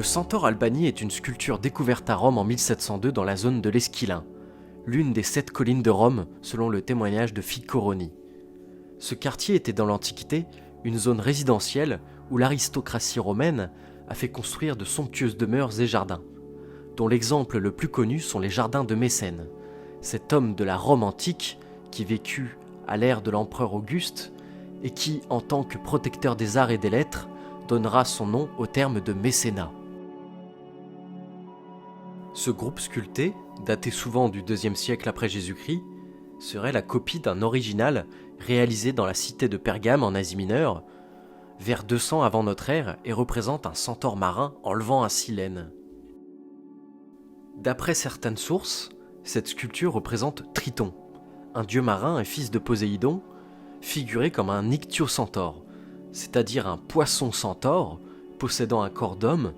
centaure Albani est une sculpture découverte à Rome en 1702 dans la zone de l'Esquilin, l'une des 7 collines de Rome selon le témoignage de Ficcoroni. Ce quartier était dans l'Antiquité une zone résidentielle où l'aristocratie romaine a fait construire de somptueuses demeures et jardins, dont l'exemple le plus connu sont les jardins de Mécène, cet homme de la Rome antique qui vécut à l'ère de l'empereur Auguste et qui, en tant que protecteur des arts et des lettres, donnera son nom au terme de mécénat. Ce groupe sculpté, daté souvent du IIe siècle après Jésus-Christ, serait la copie d'un original réalisé dans la cité de Pergame en Asie mineure, vers 200 avant notre ère, et représente un centaure marin enlevant un silène. D'après certaines sources, cette sculpture représente Triton, un dieu marin et fils de Poséidon, figuré comme un ichthyocentaure, c'est-à-dire un poisson centaure possédant un corps d'homme,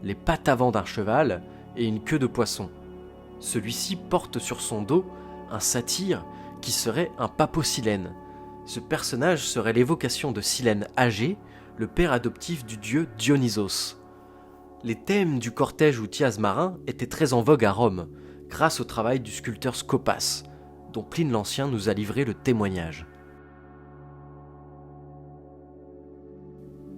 les pattes avant d'un cheval et une queue de poisson. Celui-ci porte sur son dos un satyre qui serait un paposilène. Ce personnage serait l'évocation de Silène âgé, le père adoptif du dieu Dionysos. Les thèmes du cortège ou tias marin étaient très en vogue à Rome, grâce au travail du sculpteur Scopas, dont Pline l'Ancien nous a livré le témoignage.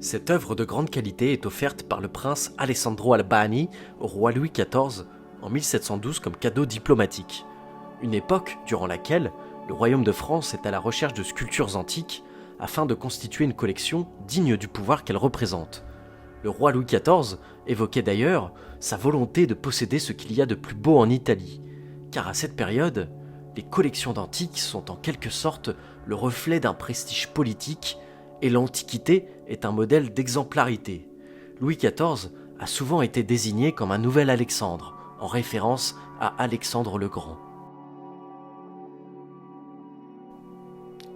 Cette œuvre de grande qualité est offerte par le prince Alessandro Albani au roi Louis XIV en 1712 comme cadeau diplomatique, une époque durant laquelle le royaume de France est à la recherche de sculptures antiques afin de constituer une collection digne du pouvoir qu'elle représente. Le roi Louis XIV évoquait d'ailleurs sa volonté de posséder ce qu'il y a de plus beau en Italie, car à cette période, les collections d'antiques sont en quelque sorte le reflet d'un prestige politique et l'Antiquité est un modèle d'exemplarité. Louis XIV a souvent été désigné comme un nouvel Alexandre, en référence à Alexandre le Grand.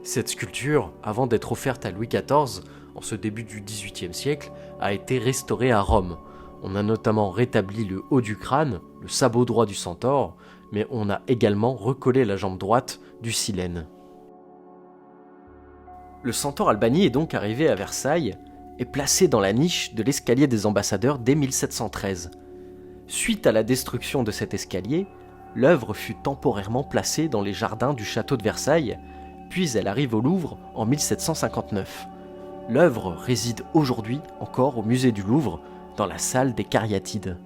Cette sculpture, avant d'être offerte à Louis XIV, en ce début du XVIIIe siècle, a été restaurée à Rome. On a notamment rétabli le haut du crâne, le sabot droit du centaure, mais on a également recollé la jambe droite du silène. Le centaure Albani est donc arrivé à Versailles et placé dans la niche de l'escalier des ambassadeurs dès 1713. Suite à la destruction de cet escalier, l'œuvre fut temporairement placée dans les jardins du château de Versailles, puis elle arrive au Louvre en 1759. L'œuvre réside aujourd'hui encore au musée du Louvre, dans la salle des Cariatides.